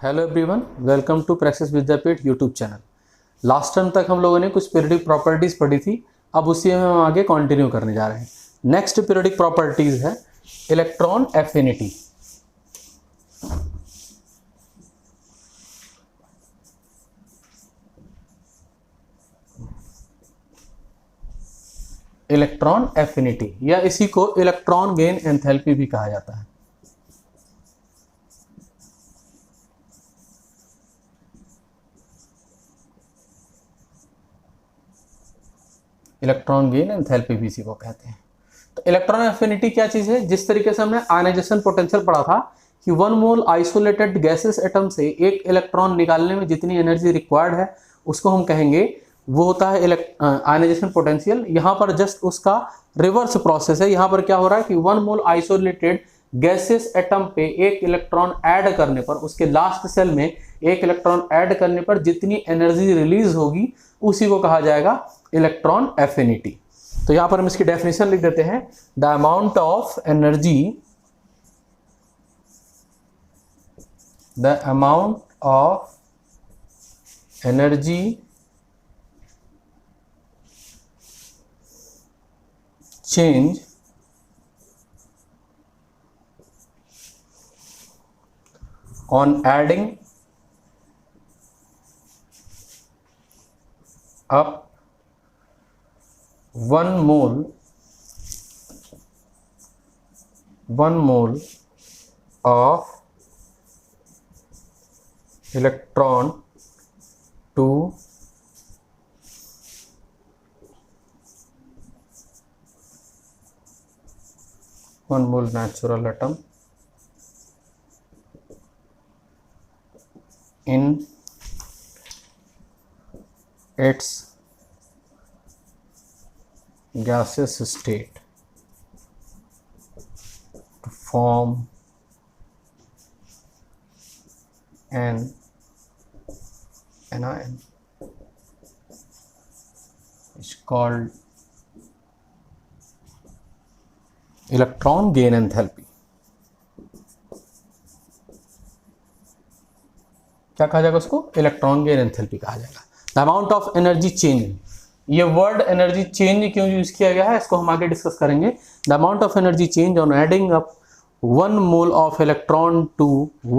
Hello everyone, welcome to practice Vidyapeeth YouTube channel. Last term तक हम लोगों ने कुछ पीरियोडिक प्रॉपर्टीज़ पढ़ी थी। अब उसी में हम आगे कंटिन्यू करने जा रहे हैं। नेक्स्ट पीरियोडिक प्रॉपर्टीज़ है इलेक्ट्रॉन एफिनिटी। इलेक्ट्रॉन एफिनिटी या इसी को इलेक्ट्रॉन गेन एंथैल्पी भी कहा जाता है। इलेक्ट्रॉन गेन एंथैल्पी भी इसी को कहते हैं। तो इलेक्ट्रॉन एफिनिटी क्या चीज़ है? जिस तरीके से हमने आयनाइजेशन पोटेंशियल पढ़ा था कि 1 मोल आइसोलेटेड गैसेस एटम से एक इलेक्ट्रॉन निकालने में जितनी एनर्जी रिक्वायर्ड है उसको हम कहेंगे वो होता है आयनाइजेशन पोटेंशियल। यहाँ पर जस्ट उसका रिवर्स प्रोसेस है। यहाँ पर क्या हो रहा है कि 1 मोल आइसोलेटेड गैसेस एटम पे एक इलेक्ट्रॉन ऐड करने पर, उसके लास्ट सेल में एक इलेक्ट्रॉन ऐड करने पर जितनी एनर्जी रिलीज होगी उसी को कहा जाएगा इलेक्ट्रॉन एफिनिटी। तो यहां पर हम इसकी डेफिनेशन लिख देते हैं। The amount of energy change on adding up 1 mole of electron to 1 mole natural atom in its gaseous state to form an anion is called electron gain enthalpy। क्या कहा जाएगा उसको? इलेक्ट्रॉन गेन एंथैल्पी कहा जाएगा। The amount of energy change, ये word energy change क्यों use किया गया है इसको हम आगे डिस्कस करेंगे। The amount of energy change on adding up 1 mole of electron to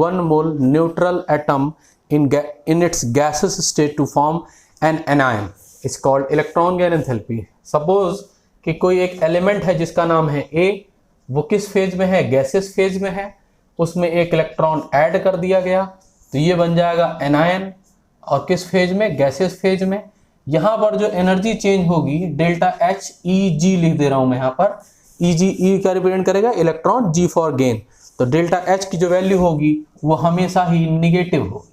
1 mole neutral atom in its gases state to form an anion is called electron gain enthalpy. Suppose कि कोई एक एलिमेंट है जिसका नाम है ए, वो किस फेज में है? गैसेस फेज में है। उसमें एक इलेक्ट्रॉन ऐड कर दिया गया तो ये बन जाएगा एनायन। और किस फेज में? गैसेस फेज में। यहाँ पर जो एनर्जी चेंज होगी डेल्टा एच ई जी लिख दे रहा हूँ मैं यहाँ पर। ई जी, ई का रिप्रेजेंट करेगा इलेक्ट्रॉन, जी फॉर गेन। तो डेल्टा एच की जो वैल्यू होगी वो हमेशा ही निगेटिव होगी।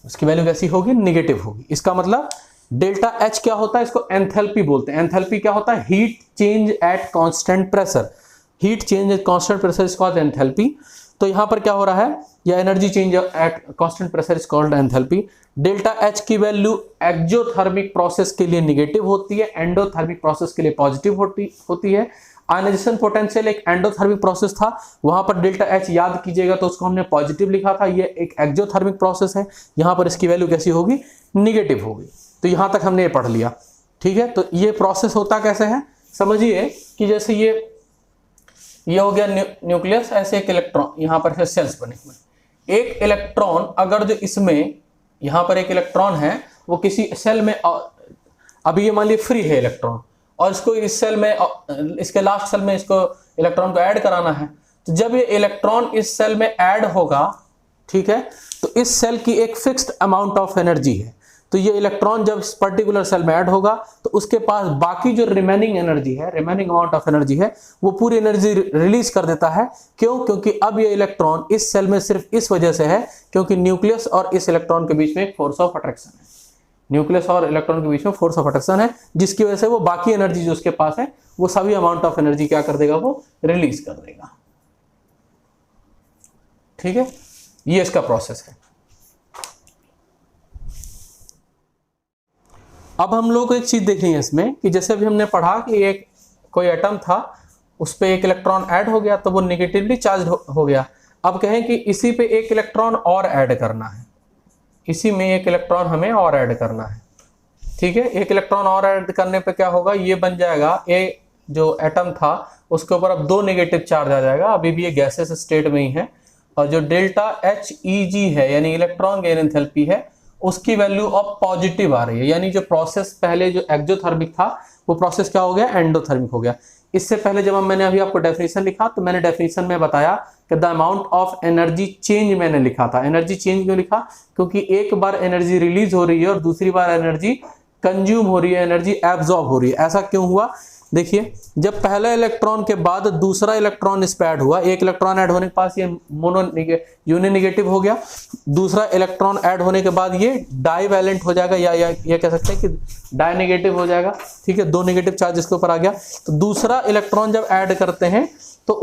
उसकी वैल्यू कैसी होगी? निगेटिव होगी। इसका मतलब डेल्टा एच क्या होता है? इसको एंथैल्पी बोलते हैं। एंथैल्पी क्या होता है? Heat change at constant pressure. Heat change at constant pressure is called enthalpy. तो यहां पर क्या हो रहा है? या energy change at constant pressure is called enthalpy. Delta H की वैल्यू एक्सोथर्मिक प्रोसेस के लिए निगेटिव होती है, एंडोथर्मिक प्रोसेस के लिए पॉजिटिव होती है। आयनाइजेशन पोटेंशियल एक एंडोथर्मिक प्रोसेस था, वहां पर डेल्टा एच याद कीजिएगा तो उसको हमने पॉजिटिव लिखा था। ये एक एक्सोथर्मिक प्रोसेस है, यहां पर इसकी वैल्यू कैसी होगी? निगेटिव होगी। तो यहां तक हमने ये पढ़ लिया, ठीक है। तो ये प्रोसेस होता कैसे है? समझिए कि जैसे ये हो गया न्यूक्लियस, ऐसे एक इलेक्ट्रॉन यहाँ पर है, सेल्स बने हुए। एक इलेक्ट्रॉन अगर जो इसमें यहाँ पर एक इलेक्ट्रॉन है वो किसी सेल में, अभी ये मान लीजिए फ्री है इलेक्ट्रॉन, और इसको इस सेल में, इसके लास्ट सेल में इसको इलेक्ट्रॉन को ऐड कराना है। तो जब ये इलेक्ट्रॉन इस सेल में ऐड होगा, ठीक है, तो इस सेल की एक फिक्स्ड अमाउंट ऑफ एनर्जी है। तो ये इलेक्ट्रॉन जब इस पर्टिकुलर सेल में ऐड होगा तो उसके पास बाकी जो रिमेनिंग एनर्जी है, रिमेनिंग अमाउंट ऑफ एनर्जी है, वो पूरी एनर्जी रिलीज कर देता है। क्यों? क्योंकि अब ये इलेक्ट्रॉन इस सेल में सिर्फ इस वजह से है क्योंकि न्यूक्लियस और इस इलेक्ट्रॉन के बीच में एक फोर्स ऑफ अट्रैक्शन है। न्यूक्लियस और इलेक्ट्रॉन के बीच में फोर्स ऑफ अट्रैक्शन है, जिसकी वजह से वो बाकी एनर्जी जो उसके पास है वो सभी अमाउंट ऑफ एनर्जी क्या कर देगा? वो रिलीज कर देगा। ठीक है, ये इसका प्रोसेस है। अब हम लोग को एक चीज देखनी है इसमें कि जैसे अभी हमने पढ़ा कि एक कोई एटम था, उस पर एक इलेक्ट्रॉन ऐड हो गया तो वो नेगेटिवली चार्ज हो गया। अब कहें कि इसी पे एक इलेक्ट्रॉन और ऐड करना है, इसी में एक इलेक्ट्रॉन हमें और ऐड करना है, ठीक है। एक इलेक्ट्रॉन और ऐड करने पे क्या होगा, ये बन जाएगा, ए जो एटम था उसके ऊपर अब 2 नेगेटिव चार्ज आ जाएगा, अभी भी ये गैसेस स्टेट में ही है, और जो डेल्टा HEG है यानी इलेक्ट्रॉन गेन एंथैल्पी है, उसकी वैल्यू अब पॉजिटिव आ रही है, यानी जो प्रोसेस पहले जो एक्सोथर्मिक था वो प्रोसेस क्या हो गया, एंडोथर्मिक हो गया। इससे पहले जब मैंने अभी आपको डेफिनेशन लिखा तो मैंने डेफिनेशन में बताया कि the amount of energy change मैंने लिखा था। एनर्जी चेंज क्यों लिखा, क्योंकि एक बार एनर्जी रिलीज हो रही है और दूसरी बार एनर्जी कंज्यूम हो रही है, एनर्जी एब्जॉर्ब हो रही है। ऐसा क्यों हुआ, देखिए जब पहला इलेक्ट्रॉन के बाद दूसरा इलेक्ट्रॉन इस पे ऐड हुआ, एक इलेक्ट्रॉन ऐड होने के पास ये यूनि नेगेटिव हो गया, दूसरा इलेक्ट्रॉन ऐड होने के बाद ये डाईवैलेंट हो जाएगा, या ये कह सकते हैं कि डाई नेगेटिव हो जाएगा, ठीक है, 2 नेगेटिव चार्ज इसके ऊपर आ गया। तो दूसरा इलेक्ट्रॉन जब ऐड करते हैं तो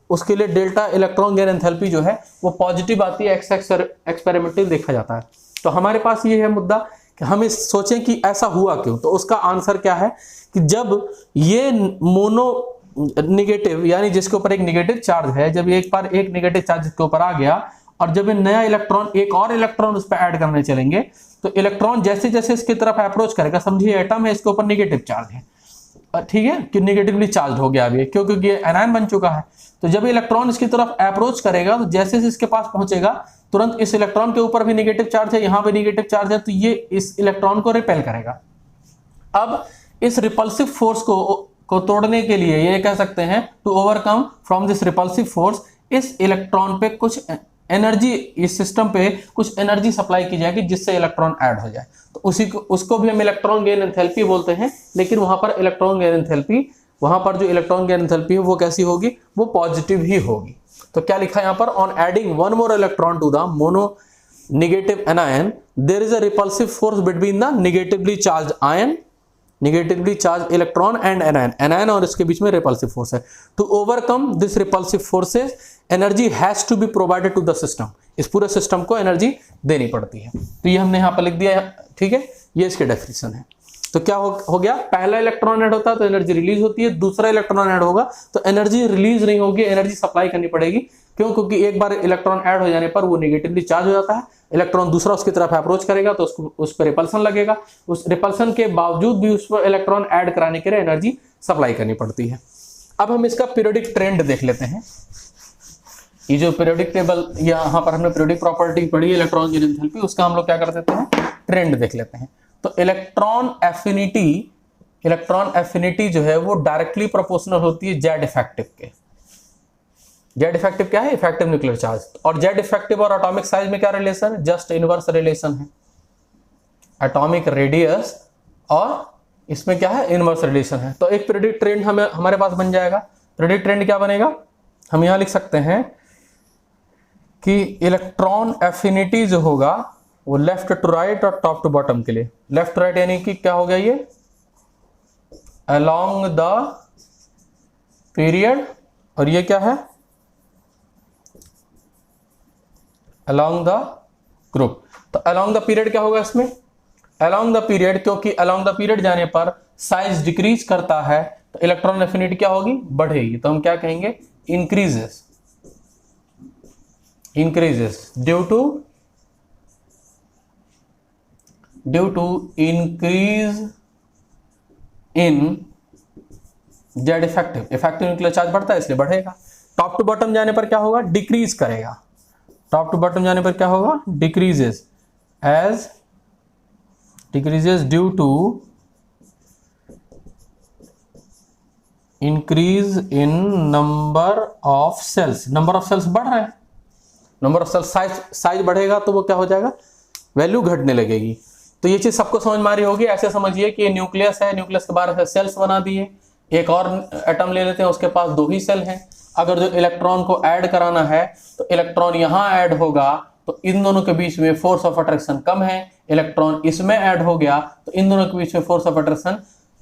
उसके लिए डेल्टा इलेक्ट्रॉन गेन एंथैल्पी जो है वो पॉजिटिव आती है, एक्सपेरिमेंटल देखा जाता है। तो हमारे पास ये है मुद्दा कि हम इस सोचें कि ऐसा हुआ क्यों, तो उसका आंसर क्या है कि जब ये मोनो नेगेटिव यानी जिसके ऊपर एक नेगेटिव चार्ज है, जब एक बार एक नेगेटिव चार्ज इसके ऊपर आ गया और जब ये नया इलेक्ट्रॉन एक और इलेक्ट्रॉन उस पर ऐड करने चलेंगे तो इलेक्ट्रॉन जैसे जैसे इसकी तरफ अप्रोच करेगा, समझिए एटम है, इसके ऊपर नेगेटिव चार्ज है, ठीक है, कि नेगेटिवली चार्ज हो गया अभी क्योंकि ये एनायन बन चुका है। तो जब इलेक्ट्रॉन इसकी तरफ अप्रोच करेगा तो जैसे जैसे इसके पास पहुंचेगा तुरंत इस इलेक्ट्रॉन के ऊपर भी नेगेटिव चार्ज है, यहां पे नेगेटिव चार्ज है, तो ये इस इलेक्ट्रॉन को रिपेल करेगा। अब इस रिपल्सिव फोर्स को तोड़ने के लिए ये कह सकते हैं to overcome from this repulsive force, इस इलेक्ट्रॉन पे कुछ एनर्जी, इस सिस्टम पे कुछ एनर्जी सप्लाई की जाएगी जिससे इलेक्ट्रॉन ऐड हो जाए, तो उसको भी हम इलेक्ट्रॉन गेन एंथैल्पी बोलते हैं। लेकिन वहां पर इलेक्ट्रॉन गेन एंथैल्पी, वहां पर जो इलेक्ट्रॉन गेन एंथैल्पी है वो कैसी होगी, वो पॉजिटिव ही होगी। तो क्या लिखा है यहाँ पर, on adding one more electron to the mono negative anion there is a repulsive force between the negatively charge ion, negatively charge electron and anion, anion और इसके बीच में रिपल्सिव फोर्स है। To overcome this repulsive forces energy has to be provided to the system, इस पूरे system को energy देनी पड़ती है। तो ये हमने यहाँ पर लिख दिया है, ठीक है, ये इसके डेफिनेशन है। तो क्या हो गया, पहला इलेक्ट्रॉन ऐड होता है तो एनर्जी रिलीज होती है, दूसरा इलेक्ट्रॉन ऐड होगा तो एनर्जी रिलीज नहीं होगी, एनर्जी सप्लाई करनी पड़ेगी। क्यों, क्योंकि एक बार इलेक्ट्रॉन ऐड हो जाने पर वो नेगेटिवली चार्ज हो जाता है, इलेक्ट्रॉन दूसरा उसकी तरफ अप्रोच करेगा तो उस पर रिपल्सन लगेगा, उस रिपल्सन के बावजूद भी उस पर इलेक्ट्रॉन ऐड कराने के लिए एनर्जी सप्लाई करनी पड़ती है। अब हम इसका पीरियोडिक ट्रेंड देख लेते हैं। ये जो पीरियोडिक टेबल, यहाँ पर हमने पीरियोडिक प्रॉपर्टी पढ़ी है इलेक्ट्रॉन गेन एंथैल्पी, उसका हम लोग क्या कर देते हैं, ट्रेंड देख लेते हैं। तो इलेक्ट्रॉन एफिनिटी जो है वो डायरेक्टली प्रोपोर्शनल होती है जेड इफेक्टिव के। जेड इफेक्टिव क्या है, इफेक्टिव न्यूक्लियर चार्ज, और जेड इफेक्टिव और एटॉमिक साइज में क्या रिलेशन है, जस्ट इनवर्स रिलेशन है। एटॉमिक रेडियस और इसमें क्या है, इनवर्स रिलेशन है। तो एक पीरियोडिक ट्रेंड हमारे पास बन जाएगा। पीरियोडिक ट्रेंड क्या बनेगा, हम यहां लिख सकते हैं कि इलेक्ट्रॉन एफिनिटी जो होगा वो लेफ्ट टू राइट और टॉप टू बॉटम के लिए, लेफ्ट टू राइट यानी कि क्या हो गया, ये अलोंग द पीरियड, और ये क्या है, अलोंग द ग्रुप। तो अलोंग द पीरियड क्या होगा इसमें, अलोंग द पीरियड, क्योंकि अलोंग द पीरियड जाने पर साइज डिक्रीज करता है तो इलेक्ट्रॉन एफिनिटी क्या होगी, बढ़ेगी। तो हम क्या कहेंगे, increases due to increase in Z effective, effective nuclear charge बढ़ता है इसलिए बढ़ेगा। टॉप टू बॉटम जाने पर क्या होगा, डिक्रीज करेगा। टॉप टू बॉटम जाने पर क्या होगा, decreases due to increase in number of shells, number of shells बढ़ रहे हैं, नंबर ऑफ सेल्स, साइज बढ़ेगा तो वो क्या हो जाएगा, वैल्यू घटने लगेगी। तो ये चीज सबको समझ में आ रही होगी। ऐसे समझिए कि ये न्यूक्लियस है, न्यूक्लियस के बाहर सेल्स बना दिए, एक और एटम ले लेते हैं, उसके पास 2 ही सेल हैं। अगर जो इलेक्ट्रॉन को ऐड कराना है तो इलेक्ट्रॉन यहाँ ऐड होगा तो इन दोनों के बीच में फोर्स ऑफ अट्रैक्शन कम है, इलेक्ट्रॉन इसमें ऐड हो गया तो इन दोनों के बीच में फोर्स ऑफ अट्रैक्शन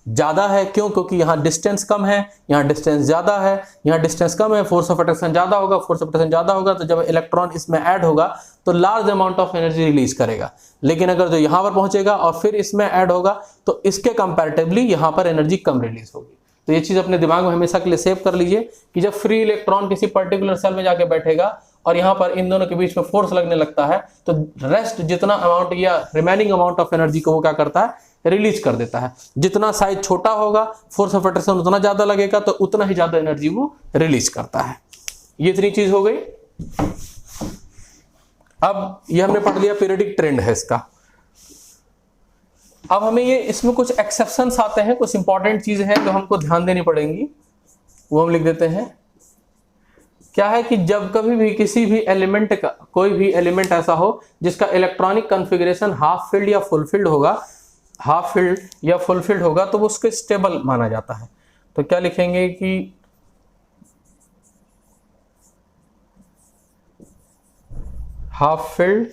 ज्यादा है। क्यों, क्योंकि यहाँ डिस्टेंस कम है, यहाँ डिस्टेंस ज्यादा है, यहाँ डिस्टेंस कम है, फोर्स ऑफ अट्रैक्शन ज्यादा होगा, फोर्स ऑफ अट्रैक्शन ज्यादा होगा तो जब इलेक्ट्रॉन इसमें ऐड होगा तो large amount of energy release करेगा। लेकिन अगर जो यहाँ पर पहुंचेगा और फिर इसमें ऐड होगा तो इसके कंपैरेटिवली यहाँ पर एनर्जी कम रिलीज होगी। तो ये चीज अपने दिमाग में हमेशा के लिए सेव कर लीजिए कि जब फ्री इलेक्ट्रॉन किसी पर्टिकुलर सेल में जाके बैठेगा और यहाँ पर इन दोनों के बीच में फोर्स लगने लगता है, तो रेस्ट जितना अमाउंट या रिमेनिंग अमाउंट ऑफ एनर्जी को वो क्या करता है, रिलीज कर देता है। जितना साइज छोटा होगा फोर्स ऑफ अट्रैक्शन उतना ज्यादा लगेगा, तो उतना ही ज्यादा एनर्जी वो रिलीज करता है। ये इतनी चीज हो गई। अब ये हमने पढ़ लिया, पीरियडिक ट्रेंड है इसका। अब हमें ये इसमें कुछ एक्सेप्शंस आते हैं, कुछ इंपॉर्टेंट चीजें हैं जो हमको ध्यान देनी पड़ेंगी, वो हम लिख देते हैं। क्या है कि जब कभी भी किसी भी एलिमेंट का, कोई भी एलिमेंट ऐसा हो जिसका इलेक्ट्रॉनिक कॉन्फ़िगरेशन हाफ फिल्ड या फुल फिल्ड होगा, हाफ फिल्ड या फुल फिल्ड होगा, तो वो उसको स्टेबल माना जाता है। तो क्या लिखेंगे कि half filled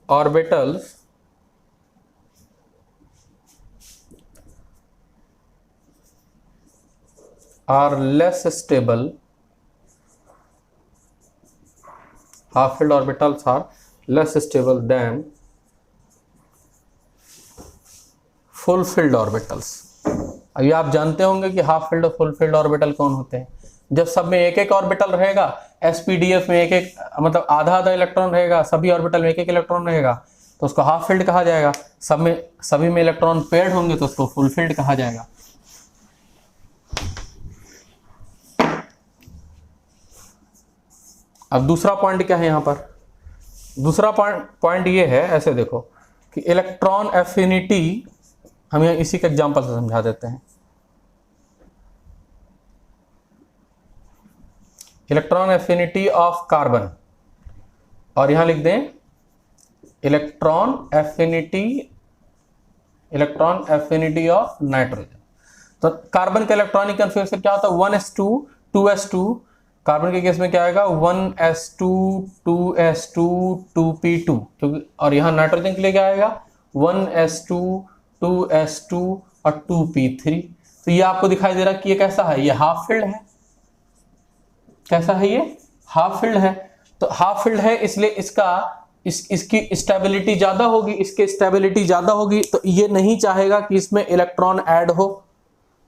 orbitals are less stable, half filled orbitals are less stable than full filled orbitals। अभी आप जानते होंगे कि हाफ फील्ड और फुल फील्ड ऑर्बिटल कौन होते हैं। जब सब में एक एक ऑर्बिटल रहेगा, एसपीडीएफ में एक एक मतलब आधा आधा इलेक्ट्रॉन रहेगा, सभी ऑर्बिटल में एक एक इलेक्ट्रॉन रहेगा, तो उसको हाफ फील्ड कहा जाएगा। सभी में इलेक्ट्रॉन पेयर्ड होंगे तो उसको फुल फील्ड कहा जाएगा। अब दूसरा पॉइंट क्या है यहाँ पर, दूसरा पॉइंट ये है, ऐसे देखो कि इलेक्ट्रॉन एफिनिटी, हम यहाँ इसी के एग्जांपल से समझा देते हैं। इलेक्ट्रॉन एफिनिटी ऑफ कार्बन, और यहां लिख दें इलेक्ट्रॉन एफिनिटी ऑफ नाइट्रोजन। तो कार्बन का इलेक्ट्रॉनिक कॉन्फ़िगरेशन क्या होता है, 1s2 2s2। कार्बन के केस में क्या आएगा, 1s2 2s2 2p2, क्योंकि और यहाँ नाइट्रोजन के लिए क्या आएगा, 1s2 2s2 और 2p3। तो ये आपको दिखाई दे रहा है कि ये कैसा है, ये हाफ फील्ड है। कैसा है, ये हाफ फील्ड है। तो हाफ फील्ड है इसलिए इसकी स्टेबिलिटी ज्यादा होगी, इसकी स्टेबिलिटी ज्यादा होगी, तो ये नहीं चाहेगा कि इसमें इलेक्ट्रॉन ऐड हो।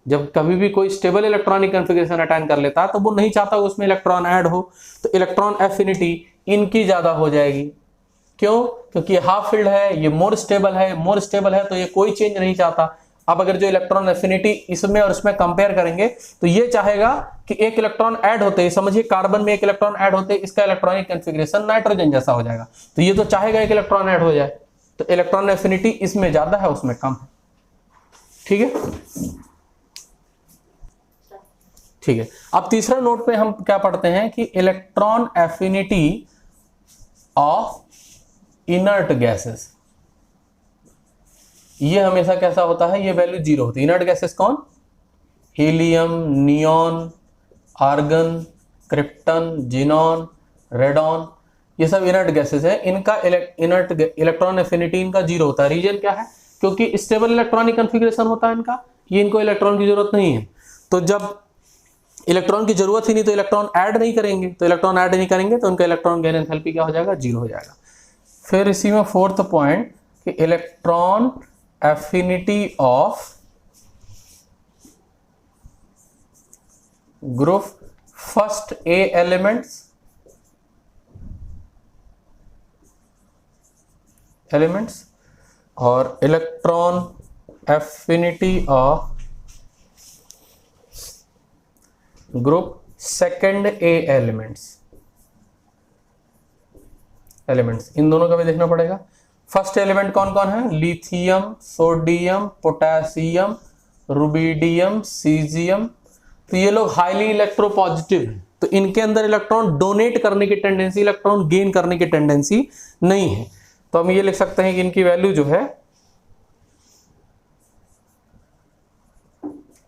जब कभी भी कोई स्टेबल इलेक्ट्रॉनिक कॉन्फ़िगरेशन अटेन कर लेता है तो वो नहीं चाहता उसमें इलेक्ट्रॉन ऐड हो, तो इलेक्ट्रॉन एफिनिटी इनकी ज्यादा हो जाएगी। क्यों, क्योंकि ये हाफ फील्ड है, ये मोर स्टेबल है, तो ये कोई चेंज नहीं चाहता। अब अगर जो इलेक्ट्रॉन एफिनिटी इसमें और इसमें कंपेयर करेंगे तो ये चाहेगा कि एक इलेक्ट्रॉन ऐड होते ही, समझिए कार्बन में एक इलेक्ट्रॉन ऐड होते ही इसका इलेक्ट्रॉनिक कॉन्फ़िगरेशन नाइट्रोजन जैसा हो जाएगा, तो ये तो चाहेगा एक इलेक्ट्रॉन ऐड हो जाए। तो इलेक्ट्रॉन एफिनिटी इसमें ज्यादा है, उसमें कम है। ठीक है, ठीक है। अब तीसरा नोट पे हम क्या पढ़ते हैं कि electron affinity of inert gases, ये हमेशा कैसा होता है, ये वैल्यू 0 होती है। इनर्ट गैसेस कौन, helium, neon, argon, krypton, xenon, radon, ये सब इनर्ट गैसेस है। इनका इलेक्ट्रॉन एफिनिटी इनका 0 होता है। रीजन क्या है, क्योंकि स्टेबल इलेक्ट्रॉनिक कॉन्फ़िगरेशन होता है इनका, ये इनको इलेक्ट्रॉन की जरूरत नहीं है। तो जब इलेक्ट्रॉन की जरूरत ही नहीं तो इलेक्ट्रॉन ऐड नहीं करेंगे, तो उनका इलेक्ट्रॉन गेन एंथैल्पी क्या हो जाएगा, 0 हो जाएगा। फिर इसी में फोर्थ पॉइंट कि electron affinity of group first A elements और electron affinity of group second A elements, इन दोनों का भी देखना पड़ेगा। फर्स्ट एलिमेंट कौन कौन है, lithium, sodium, potassium, rubidium, caesium. तो ये लोग हाईली इलेक्ट्रोपॉजिटिव हैं, तो इनके अंदर इलेक्ट्रॉन डोनेट करने की टेंडेंसी, इलेक्ट्रॉन गेन करने की टेंडेंसी नहीं है। तो हम ये लिख सकते हैं कि इनकी वैल्यू जो है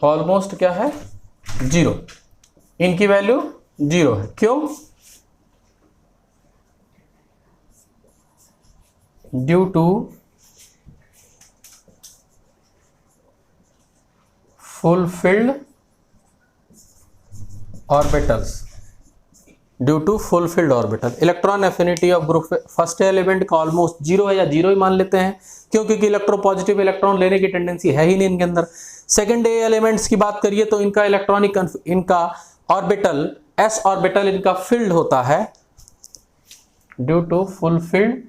ऑलमोस्ट क्या है, 0। इनकी वैल्यू 0 है। क्यों, due to fulfilled orbitals, electron affinity of group first element का ऑलमोस्ट 0 है या 0 ही मान लेते हैं, क्योंकि इलेक्ट्रोपॉजिटिव इलेक्ट्रॉन लेने की टेंडेंसी है ही नहीं इनके अंदर। सेकंड ए एलिमेंट्स की बात करिए तो इनका ऑर्बिटल s ऑर्बिटल इनका फिल्ड होता है due to fulfilled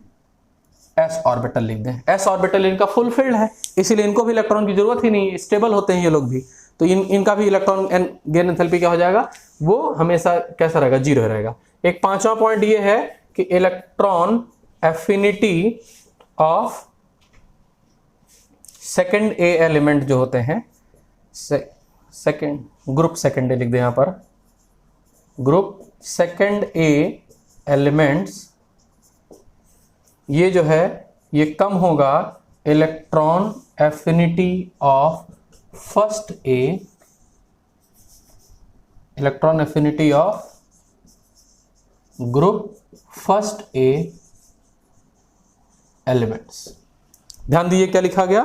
s orbital लिख दें। s ऑर्बिटल इनका फुलफिल्ड है, इसीलिए इनको भी इलेक्ट्रॉन की जरूरत ही नहीं है, स्टेबल होते हैं ये लोग भी, तो इनका भी इलेक्ट्रॉन गेन एंथैल्पी क्या हो जाएगा, वो हमेशा कैसा रहेगा, जीरो रहेगा। एक पांचवा पॉइंट ये है कि electron affinity of second A element जो होते हैं, सेकेंड ग्रुप सेकेंड ए लिख दें यहां पर, ग्रुप सेकेंड ए एलिमेंट्स, ये जो है ये कम होगा electron affinity of first A, electron affinity of group first A elements. ध्यान दीजिए क्या लिखा गया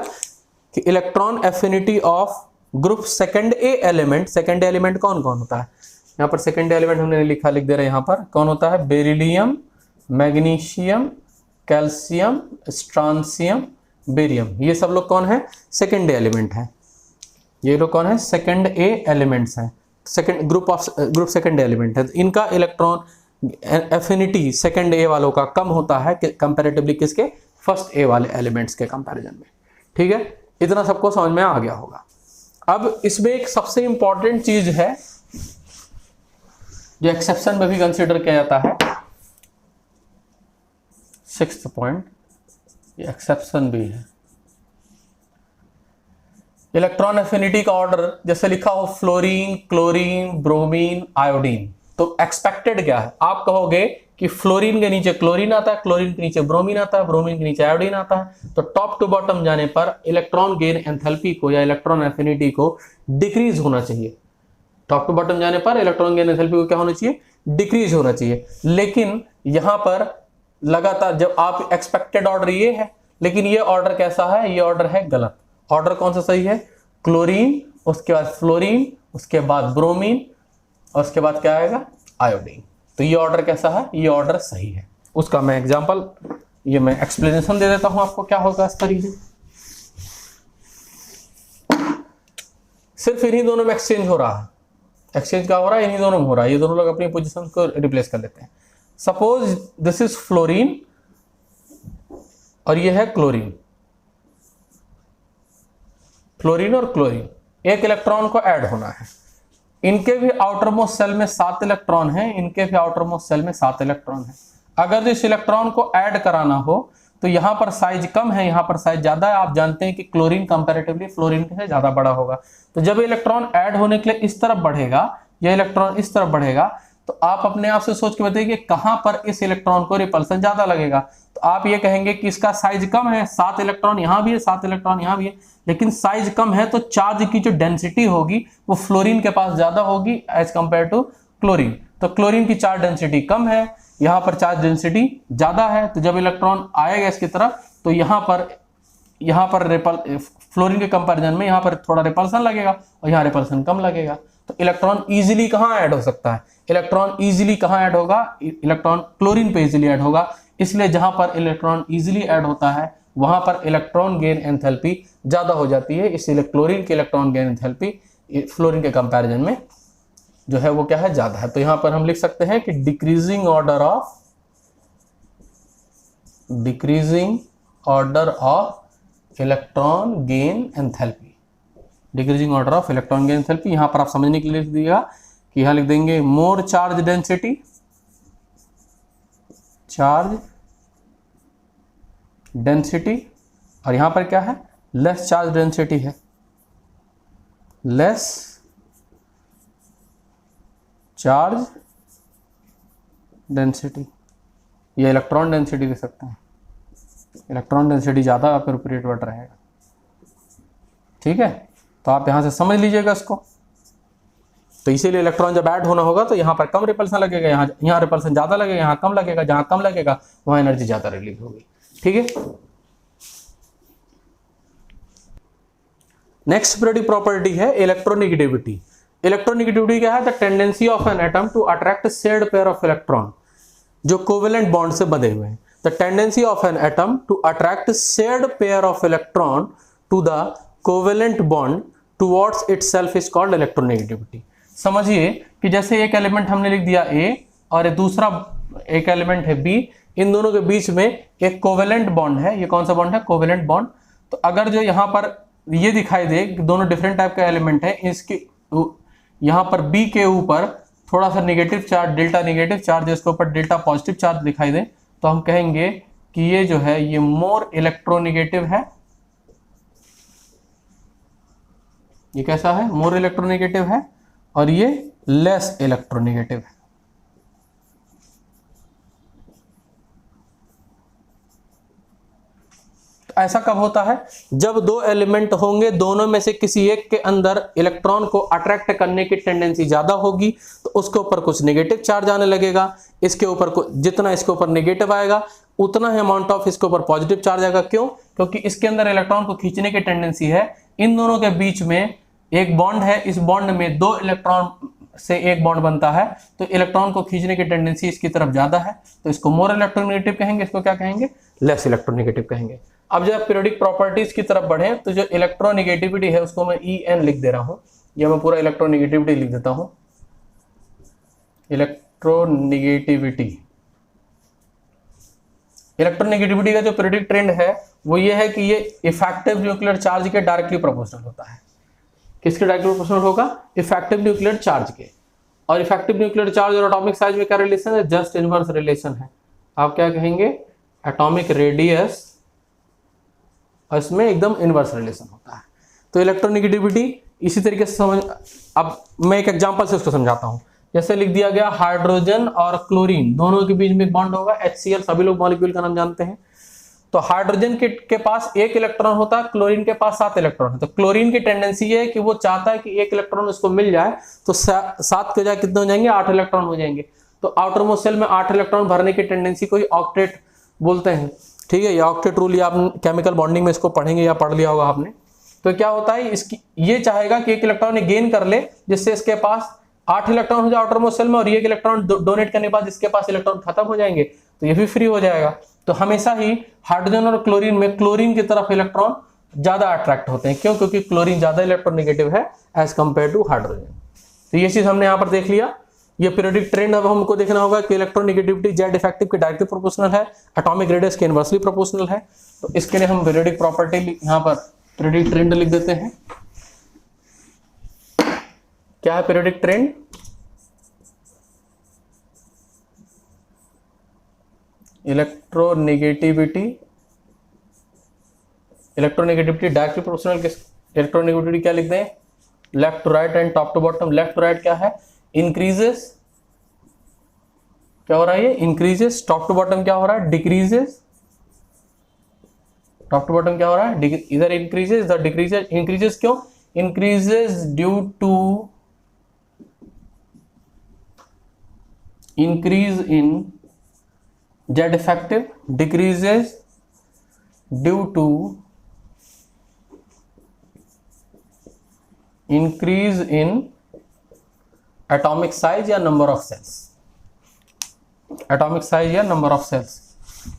कि electron affinity of group second A element. Second element कौन कौन होता है, यहां पर सेकेंड एलिमेंट हमने लिखा, लिख दे रहे हैं यहां पर, कौन होता है, beryllium, magnesium, calcium, strontium, barium, ये सब लोग कौन है, सेकेंड एलिमेंट है। ये लोग कौन है, सेकेंड ए एलिमेंट्स हैं, सेकेंड ग्रुप सेकेंड एलिमेंट है। इनका इलेक्ट्रॉन एफिनिटी सेकेंड ए वालों का कम होता है कंपैरेटिवली किसके, फर्स्ट ए वाले एलिमेंट्स के कंपैरिजन में। ठीक है, इतना सबको समझ में आ गया होगा। अब इसमें एक सबसे इंपॉर्टेंट चीज है जो एक्सेप्शन में भी कंसीडर किया जाता है, सिक्स्थ पॉइंट, ये एक्सेप्शन भी है। इलेक्ट्रॉन एफिनिटी का ऑर्डर जैसे लिखा हो फ्लोरीन, क्लोरीन, ब्रोमीन, आयोडीन, तो एक्सपेक्टेड क्या है, आप कहोगे कि फ्लोरीन के नीचे क्लोरीन आता है, क्लोरीन के नीचे ब्रोमीन आता है, ब्रोमीन के नीचे आयोडीन आता है, तो टॉप टू बॉटम जाने पर इलेक्ट्रॉन गेन एंथैल्पी को या इलेक्ट्रॉन एफिनिटी को डिक्रीज होना चाहिए। टॉप टू बॉटम जाने पर इलेक्ट्रॉन गेन एंथैल्पी को क्या होना चाहिए, डिक्रीज होना चाहिए। लेकिन यहां पर लगातार जब आप एक्सपेक्टेड ऑर्डर ये है, लेकिन ये ऑर्डर कैसा है, ये ऑर्डर है गलत। ऑर्डर कौन सा सही है, क्लोरीन, उसके बाद फ्लोरीन, उसके बाद ब्रोमीन, और उसके बाद क्या आएगा, आयोडीन। तो ये ऑर्डर कैसा है, ये ऑर्डर सही है। उसका मैं एग्जांपल, ये मैं एक्सप्लेनेशन दे देता हूं आपको क्या होगा इस तरीके। सिर्फ इन्हीं दोनों में एक्सचेंज हो रहा है, एक्सचेंज क्या हो रहा है, इन्हीं दोनों में हो रहा है, ये दोनों लोग अपनी पोजीशन को रिप्लेस कर लेते हैं। सपोज दिस इज फ्लोरीन और ये है क्लोरीन, फ्लोरीन और क्लोरीन, एक इलेक्ट्रॉन को ऐड होना है। इनके भी आउटर मोस्ट सेल में 7 इलेक्ट्रॉन हैं, इनके भी आउटर मोस्ट सेल में 7 इलेक्ट्रॉन हैं। अगर इस इलेक्ट्रॉन को ऐड कराना हो तो यहां पर साइज कम है, यहां पर साइज ज्यादा है। आप जानते हैं कि क्लोरीन कंपैरेटिवली फ्लोरीन से ज्यादा बड़ा होगा। तो जब इलेक्ट्रॉन ऐड होने के लिए इस तरफ बढ़ेगा, यह इलेक्ट्रॉन इस तरफ बढ़ेगा, तो आप अपने आप से सोच के बताइए कि कहां पर इस इलेक्ट्रॉन को रिपल्सन ज्यादा लगेगा। तो आप ये कहेंगे कि इसका साइज कम है, 7 इलेक्ट्रॉन यहां भी है, 7 इलेक्ट्रॉन यहां भी है, लेकिन साइज कम है तो चार्ज की जो डेंसिटी होगी वो फ्लोरीन के पास ज्यादा होगी एज कंपेयर टू क्लोरीन। तो क्लोरीन की चार्ज डेंसिटी कम है, यहां पर चार्ज डेंसिटी ज्यादा है। तो जब इलेक्ट्रॉन आएगा इसकी तरफ तो यहां पर फ्लोरीन के कंपैरिजन में यहां पर थोड़ा रिपल्सन लगेगा और यहां रिपल्सन कम लगेगा। तो इलेक्ट्रॉन इजीली कहां ऐड हो सकता है, इलेक्ट्रॉन इजीली कहां ऐड होगा, इलेक्ट्रॉन क्लोरीन पे इजीली ऐड होगा। इसलिए जहां पर इलेक्ट्रॉन इजीली ऐड होता है वहां पर इलेक्ट्रॉन गेन एंथैल्पी ज्यादा हो जाती है। इसलिए क्लोरीन की इलेक्ट्रॉन गेन एंथैल्पी फ्लोरीन के कंपैरिजन में जो है वो क्या है, ज्यादा है। तो यहां पर हम लिख सकते हैं कि decreasing order of electron gain enthalpy, decreasing order of electron gain enthalpy. यहां पर आप समझने के लिए लिख दीजिएगा कि यहां लिख देंगे मोर चार्ज डेंसिटी, और यहां पर क्या है, लेस चार्ज डेंसिटी है, लेस चार्ज डेंसिटी, या इलेक्ट्रॉन डेंसिटी दे सकते हैं, इलेक्ट्रॉन डेंसिटी ज्यादा अप्रोप्रिएट वर्ड रहेगा। ठीक है, तो आप यहां से समझ लीजिएगा इसको। तो इसीलिए इलेक्ट्रॉन जब ऐड होना होगा तो यहां पर कम रिपल्सन लगेगा, यहां रिपल्सन ज्यादा लगेगा, यहां कम लगेगा, जहां कम लगेगा वहां एनर्जी ज्यादा रिलीज होगी। ठीक है, नेक्स्ट पीरियोडिक प्रॉपर्टी है इलेक्ट्रोनेगेटिविटी। इलेक्ट्रोनेगेटिविटी क्या है, the tendency of an atom to attract shared pair of electron जो कोवेलेंट बॉन्ड से बंधे हुए हैं। The tendency of an atom to attract shared pair of electron to the covalent bond towards itself is called electronegativity. समझिए कि जैसे एक element हमने लिख दिया A और दूसरा एक एलिमेंट है B, इन दोनों के बीच में एक कोवेलेंट बॉन्ड है। ये कौन सा बॉन्ड है? Covalent bond. तो अगर जो यहाँ पर ये दिखाई दे कि दोनों डिफरेंट टाइप का एलिमेंट है, इसके यहाँ पर B के ऊपर थोड़ा सा negative charge, delta negative charge, इसके ऊपर डेल्टा पॉजिटिव चार्ज दिखाई दे, तो हम कहेंगे कि ये जो है ये मोर इलेक्ट्रोनेगेटिव है। ये कैसा है? मोर इलेक्ट्रोनेगेटिव है। और ये लेस इलेक्ट्रोनेगेटिव है। तो ऐसा कब होता है? जब दो एलिमेंट होंगे, दोनों में से किसी एक के अंदर इलेक्ट्रॉन को अट्रैक्ट करने की टेंडेंसी ज्यादा होगी, तो उसके ऊपर कुछ नेगेटिव चार्ज आने लगेगा। इसके ऊपर जितना इसके ऊपर नेगेटिव आएगा उतना ही अमाउंट ऑफ इसके ऊपर पॉजिटिव चार्ज आएगा। क्यों? क्योंकि इसके अंदर इलेक्ट्रॉन को खींचने की टेंडेंसी है। इन दोनों के बीच में एक बॉन्ड है, इस बॉन्ड में दो इलेक्ट्रॉन से एक बॉन्ड बनता है, तो इलेक्ट्रॉन को खींचने की टेंडेंसी इसकी तरफ ज्यादा है, तो इसको मोर इलेक्ट्रोनेगेटिव कहेंगे। इसको क्या कहेंगे? लेस इलेक्ट्रोनेगेटिव कहेंगे। अब जब पीरियोडिक प्रॉपर्टीज की तरफ बढ़े तो जो इलेक्ट्रोनेगेटिविटी है उसको मैं EN लिख दे रहा हूं, या मैं पूरा इलेक्ट्रोनेगेटिविटी लिख देता हूं। इलेक्ट्रोनेगेटिविटी का जो पीरियोडिक ट्रेंड है वो ये है कि ये इफेक्टिव न्यूक्लियर चार्ज के डायरेक्टली प्रोपोर्शनल होता है। किसके डायरेक्टली प्रोपोर्शनल होगा? इफेक्टिव न्यूक्लियर चार्ज के। और इफेक्टिव न्यूक्लियर चार्ज और एटॉमिक साइज में क्या रिलेशन है? जस्ट इनवर्स रिलेशन है। आप क्या कहेंगे? एटॉमिक रेडियस, इसमें एकदम इनवर्स रिलेशन होता है। तो इलेक्ट्रोनेगेटिविटी इसी तरीके से समझ। अब मैं एक एग्जांपल से उसको समझाता हूं। जैसे लिख दिया गया हाइड्रोजन और क्लोरीन दोनों के बीच में एक बॉन्ड होगा, HCl, सभी लोग मॉलिक्यूल का नाम जानते हैं। तो हाइड्रोजन के पास एक इलेक्ट्रॉन होता है, क्लोरीन के पास 7 इलेक्ट्रॉन है। तो क्लोरीन की टेंडेंसी है कि वो चाहता है कि एक इलेक्ट्रॉन उसको मिल जाए, तो 7 के बजाय कितने हो जाएंगे? 8 इलेक्ट्रॉन हो जाएंगे। तो आउटर मोस्ट शेल में 8 इलेक्ट्रॉन भरने की टेंडेंसी को ऑक्टेट बोलते हैं। ठीक है, ये ऑक्टेट रूल, या आप केमिकल बॉन्डिंग में इसको पढ़ेंगे या पढ़ लिया होगा आपने। तो क्या होता है, इसकी ये चाहेगा कि एक इलेक्ट्रॉन गेन कर ले, जिससे इसके पास 8 इलेक्ट्रॉन हो जाए आउटर मोस्ट शेल में, और ये एक इलेक्ट्रॉन डोनेट करने के बाद इसके पास इलेक्ट्रॉन खत्म हो जाएंगे, तो ये भी फ्री हो जाएगा। तो हमेशा ही हाइड्रोजन और क्लोरीन में क्लोरीन की तरफ इलेक्ट्रॉन ज्यादा अट्रैक्ट होते हैं। क्यों? क्योंकि क्लोरीन ज्यादा इलेक्ट्रोनेगेटिव है एज कंपेयर टू हाइड्रोजन। तो ये चीज हमने यहां पर देख लिया। ये पीरियोडिक ट्रेंड अब हमको देखना होगा कि इलेक्ट्रोनेगेटिविटी जेड इफेक्टिव के डायरेक्टली प्रोपोर्शनल है, एटॉमिक रेडियस के इनवर्सली प्रोपोर्शनल है। तो इसके लिए हम पीरियोडिक प्रॉपर्टी यहां पर पीरियोडिक ट्रेंड लिख देते हैं। क्या है periodic trend? Electronegativity directly proportional के इलेक्ट्रोनेगेटिविटी क्या लिखते हैं? Left to right and top to bottom. Left to right क्या है? इंक्रीजेस। क्या हो रहा है? ये इंक्रीजेस। टॉप टू बॉटम क्या हो रहा है? डिक्रीजेस। टॉप टू बॉटम क्या हो रहा है? इधर इंक्रीजेस, इधर डिक्रीजेस। इंक्रीजेस क्यों? Increases due to increase in Z effective, decreases due to increase in atomic size या number of cells, atomic size या number of cells।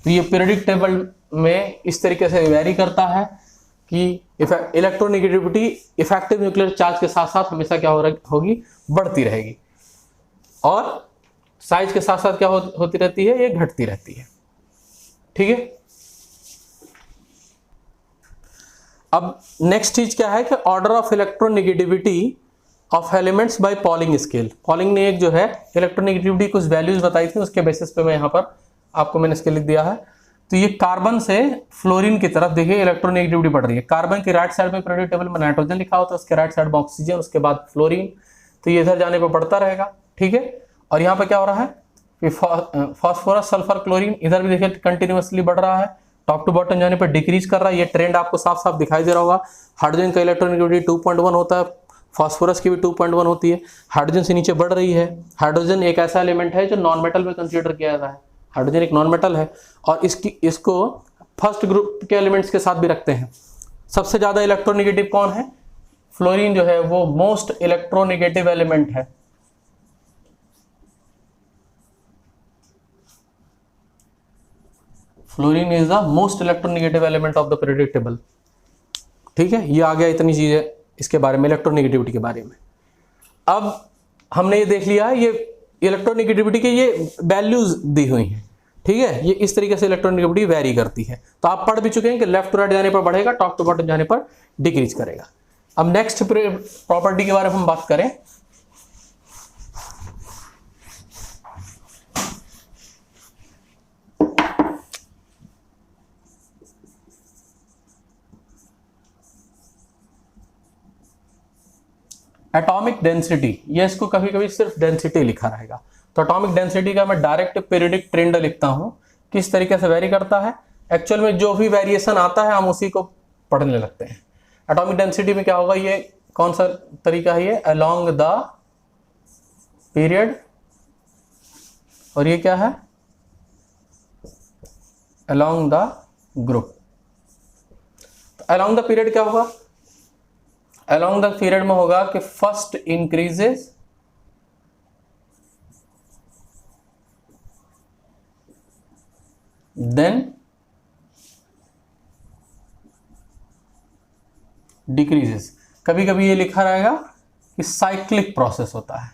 तो ये पीरियोडिक टेबल में इस तरीके से वेरी करता है कि इलेक्ट्रोनेगेटिविटी इफेक्टिव न्यूक्लियर चार्ज के साथ साथ हमेशा क्या होगी? बढ़ती रहेगी, और साइज के साथ साथ क्या होती रहती है? ये घटती रहती है। ठीक है। अब नेक्स्ट चीज क्या है कि order of electronegativity of elements bye polling scale. Polling ने एक जो है इलेक्ट्रोनेगेटिविटी कुछ वैल्यूज बताई थी, उसके बेसिस पे मैं यहाँ पर आपको मैंने स्केल लिख दिया है। तो ये कार्बन से फ्लोरीन की तरफ देखिए इलेक्ट्रोनेगेटिविटी बढ़ रही है। कार्बन के राइट साइड में पीरियोडिक टेबल में नाइट्रोजन लिखा होता है, उसके राइट साइड में ऑक्सीजन, उसके बाद फ्लोरीन। तो ये इधर जाने पर बढ़ता रहेगा। ठीक है। और यहाँ पे क्या हो रहा है कि फास्फोरस, सल्फर, क्लोरीन इधर भी देखिए कंटिन्यूअसली बढ़ रहा है, टॉप टू बॉटम जाने पर डिक्रीज कर रहा है। ये ट्रेंड आपको साफ साफ दिखाई दे रहा होगा। हाइड्रोजन का इलेक्ट्रोनेगेटिविटी 2.1 होता है, फास्फोरस की भी 2.1 होती है। हाइड्रोजन से नीचे बढ़ रही है। हाइड्रोजन एक ऐसा एलिमेंट है जो नॉन मेटल में कंसीडर किया जाता है। हाइड्रोजन एक नॉन मेटल है और इसको फर्स्ट ग्रुप के एलिमेंट्स के साथ भी रखते हैं। सबसे ज्यादा इलेक्ट्रोनेगेटिव कौन है? फ्लोरीन जो है वो मोस्ट इलेक्ट्रोनेगेटिव एलिमेंट है। Fluorine is the most electronegative element of the periodic table. ठीक है, ये आ गया इतनी चीजें इसके बारे में, इलेक्ट्रोनेगेटिविटी के बारे में। अब हमने ये देख लिया है, ये इलेक्ट्रोनेगेटिविटी के ये वैल्यूज दी हुई हैं, ठीक है। ये इस तरीके से इलेक्ट्रोनेगेटिविटी वेरी करती है। तो आप पढ़ भी चुके हैं कि लेफ्ट टू राइट जाने पर बढ़ेगा, टॉप टू बॉटम जाने पर डिक्रीज करेगा। अब नेक्स्ट प्रॉपर्टी के बारे में हम बात करें, एटॉमिक डेंसिटी। ये इसको कभी कभी सिर्फ डेंसिटी लिखा रहेगा, तो एटॉमिक डेंसिटी का मैं डायरेक्ट पीरियडिक ट्रेंड लिखता हूं, किस तरीके से वेरी करता है। एक्चुअल में जो भी वेरिएशन आता है हम उसी को पढ़ने लगते हैं। एटॉमिक डेंसिटी में क्या होगा, ये कौन सा तरीका है, ये अलोंग द पीरियड, और ये क्या है, अलोंग द ग्रुप। तो अलोंग द पीरियड क्या होगा, अलोंग द पीरियड में होगा कि फर्स्ट इंक्रीजेस देन डिक्रीजेस। कभी कभी ये लिखा रहेगा कि साइक्लिक प्रोसेस होता है।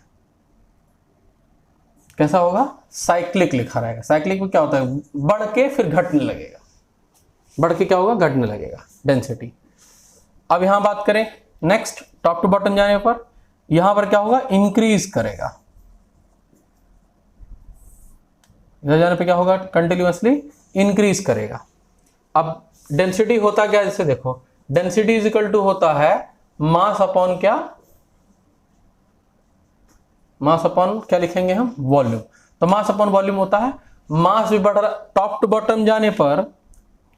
कैसा होगा, साइक्लिक लिखा रहेगा। साइक्लिक में क्या होता है, बढ़ के फिर घटने लगेगा, बढ़ के क्या होगा, घटने लगेगा डेंसिटी। अब यहां बात करें नेक्स्ट, टॉप टू बॉटम जाने पर यहां पर क्या होगा, इंक्रीज करेगा। इधर जाने पे क्या होगा, कंटिन्यूअसली इंक्रीज करेगा। अब डेंसिटी होता क्या, जैसे देखो डेंसिटी इज इक्वल टू होता है मास अपॉन क्या, मास अपॉन क्या लिखेंगे हम, वॉल्यूम। तो मास अपॉन वॉल्यूम होता है, मास भी बढ़ रहा, टॉप टू बॉटम जाने पर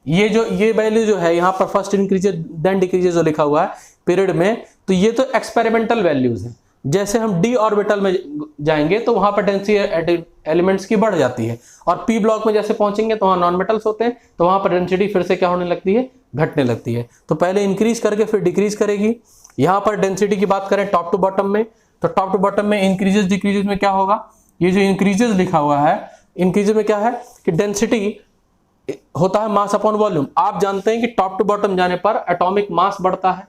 ये वैल्यू जो है यहाँ पर फर्स्ट इंक्रीजेस देन डिक्रीजेस जो लिखा हुआ है पीरियड में, तो ये तो एक्सपेरिमेंटल वैल्यूज हैं। जैसे हम डी ऑर्बिटल में जाएंगे तो वहां पर डेंसिटी एलिमेंट्स की बढ़ जाती है, और पी ब्लॉक में जैसे पहुंचेंगे तो वहां नॉन मेटल्स होते हैं, तो वहां पर डेंसिटी फिर से क्या होने लगती है, घटने लगती है। तो पहले इंक्रीज करके फिर डिक्रीज करेगी। यहां पर डेंसिटी की बात करें टॉप टू बॉटम में, तो टॉप टू बॉटम में इंक्रीजेस डिक्रीजेस में क्या होगा, ये जो इंक्रीजेस लिखा हुआ है, इंक्रीजेस में क्या है कि डेंसिटी होता है मास अपॉन वॉल्यूम। आप जानते हैं कि टॉप टू बॉटम जाने पर एटॉमिक मास बढ़ता है,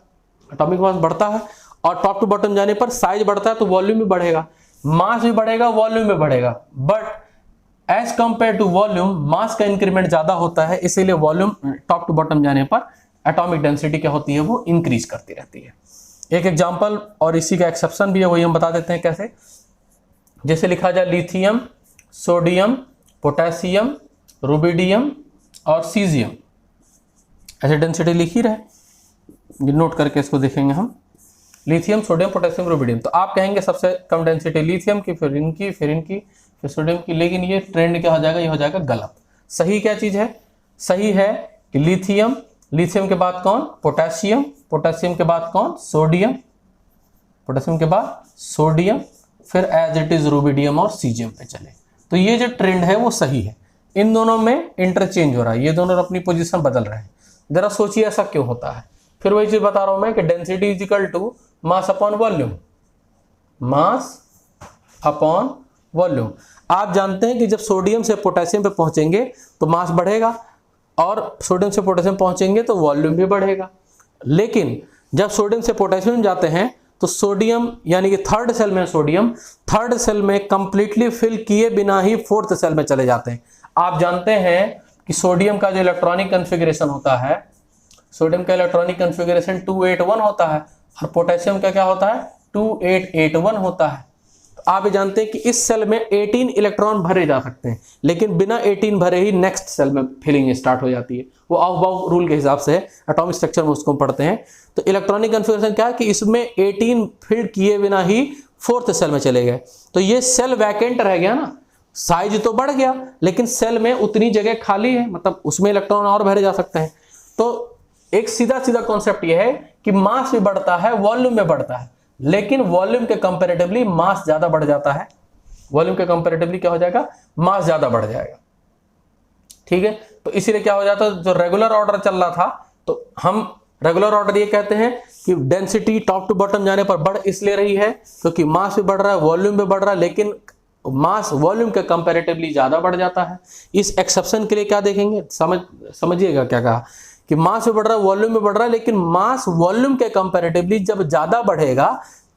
एटॉमिक मास बढ़ता है, और टॉप टू बॉटम जाने पर साइज बढ़ता है, तो वॉल्यूम भी बढ़ेगा, मास भी बढ़ेगा, वॉल्यूम भी बढ़ेगा। But as compare to volume mass का इंक्रीमेंट ज्यादा होता है, इसीलिए वॉल्यूम टॉप टू बॉटम जाने पर एटॉमिक डेंसिटी क्या होती है, वो इंक्रीज करती रहती है। एक एग्जांपल और इसी का एक्सेप्शन भी है, वही हम बता देते हैं कैसे। जैसे लिखा जाए लिथियम, सोडियम, पोटेशियम, रुबिडियम और सीजियम, ऐसे डेंसिटी लिखी रहे, नोट करके इसको देखेंगे हम, लिथियम, सोडियम, पोटेशियम, रुबिडियम। तो आप कहेंगे सबसे कम डेंसिटी लिथियम की, फिर इनकी, फिर इनकी, फिर सोडियम की, लेकिन ये ट्रेंड क्या हो जाएगा, ये हो जाएगा गलत। सही क्या चीज है, सही है कि लिथियम, लिथियम के बाद कौन, पोटेशियम, पोटेशियम के बाद कौन, सोडियम, पोटेशियम के बाद सोडियम, फिर एज इट इज रुबिडियम और सीजियम पे चले। तो ये जो ट्रेंड है वो सही है, इन दोनों में इंटरचेंज हो रहा है, ये दोनों अपनी पोजीशन बदल रहे हैं। जरा सोचिए ऐसा क्यों होता है। फिर वही चीज बता रहा हूं मैं कि density is equal to mass upon volume, mass upon volume. आप जानते हैं कि जब सोडियम से पोटेशियम पे पहुंचेंगे तो मास बढ़ेगा, और सोडियम से पोटेशियम पहुंचेंगे तो वॉल्यूम भी बढ़ेगा। लेकिन जब सोडियम से पोटेशियम जाते हैं तो सोडियम यानी कि थर्ड सेल में सोडियम, थर्ड सेल में कंप्लीटली फिल किए बिना ही फोर्थ सेल में चले जाते हैं। आप जानते हैं कि सोडियम का जो इलेक्ट्रॉनिक कॉन्फ़िगरेशन होता है, सोडियम का इलेक्ट्रॉनिक कॉन्फ़िगरेशन 281 होता है, और पोटेशियम का क्या होता है, 2881 होता है। तो आप ये जानते हैं कि इस सेल में 18 इलेक्ट्रॉन भरे जा सकते हैं, लेकिन बिना 18 भरे ही नेक्स्ट सेल में फिलिंग स्टार्ट हो जाती है। वो ऑफ-बाउंड रूल के हिसाब से है, एटॉमिक स्ट्रक्चर में उसको पढ़ते हैं। तो इलेक्ट्रॉनिक कॉन्फ़िगरेशन क्या है कि इसमें 18 फिल किए बिना ही फोर्थ सेल में चले गए, तो ये सेल वैकेंट रह गया ना, साइज तो बढ़ गया लेकिन सेल में उतनी जगह खाली है, मतलब उसमें इलेक्ट्रॉन और भरे जा सकते हैं। तो एक सीधा सीधा कॉन्सेप्ट यह है कि मास भी बढ़ता है, वॉल्यूम में बढ़ता है, लेकिन वॉल्यूम के कंपैरेटिवली मास ज्यादा बढ़ जाता है। वॉल्यूम के कंपैरेटिवली क्या हो जाएगा, मास ज्यादा बढ़ जाएगा। ठीक है, तो इसीलिए क्या हो जाता है, जो रेगुलर ऑर्डर चल रहा था, तो हम रेगुलर ऑर्डर ये कहते हैं कि डेंसिटी टॉप टू बॉटम जाने पर बढ़ इसलिए रही है क्योंकि मास भी बढ़ रहा है, वॉल्यूम भी बढ़ रहा है, लेकिन मास वॉल्यूम के कंपैरेटिवली ज्यादा बढ़ जाता है। इस एक्सेप्शन के लिए क्या देखेंगे, समझिएगा क्या कहा कि मास भी बढ़ रहा है, वॉल्यूम भी बढ़ रहा है, लेकिन मास वॉल्यूम के कंपैरेटिवली जब ज्यादा बढ़ेगा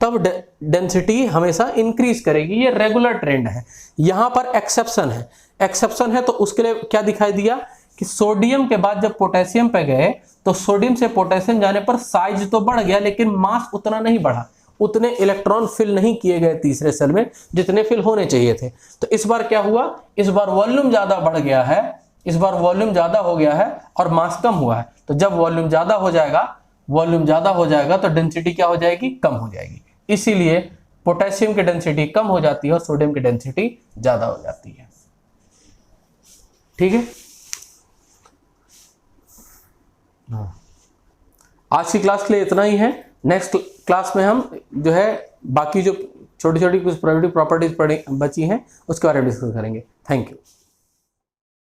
तब डेंसिटी हमेशा इंक्रीज करेगी। ये रेगुलर ट्रेंड है। यहाँ पर एक्सेप्शन है, एक्सेप्शन है तो उसके लिए क्या दिखाई दिया कि सोडियम के बाद जब पोटेशियम पे गए तो सोडियम से पोटेशियम जाने पर साइज तो बढ़ गया लेकिन मास उतना नहीं बढ़ा, उतने इलेक्ट्रॉन फिल नहीं किए गए तीसरे सेल में जितने फिल होने चाहिए थे। तो इस बार क्या हुआ, इस बार वॉल्यूम ज्यादा बढ़ गया है, इस बार वॉल्यूम ज्यादा हो गया है और मास कम हुआ है। तो जब वॉल्यूम ज्यादा हो जाएगा तो डेंसिटी क्या हो जाएगी, कम हो जाएगी। इसीलिए पोटेशियम की डेंसिटी कम हो जाती है और सोडियम की डेंसिटी ज्यादा हो जाती है। ठीक है, आज की क्लास के लिए इतना ही है। नेक्स्ट क्लास में हम जो है बाकी जो छोटी छोटी कुछ प्रॉपर्टीज बची हैं उसके बारे में डिस्कस करेंगे। Thank you.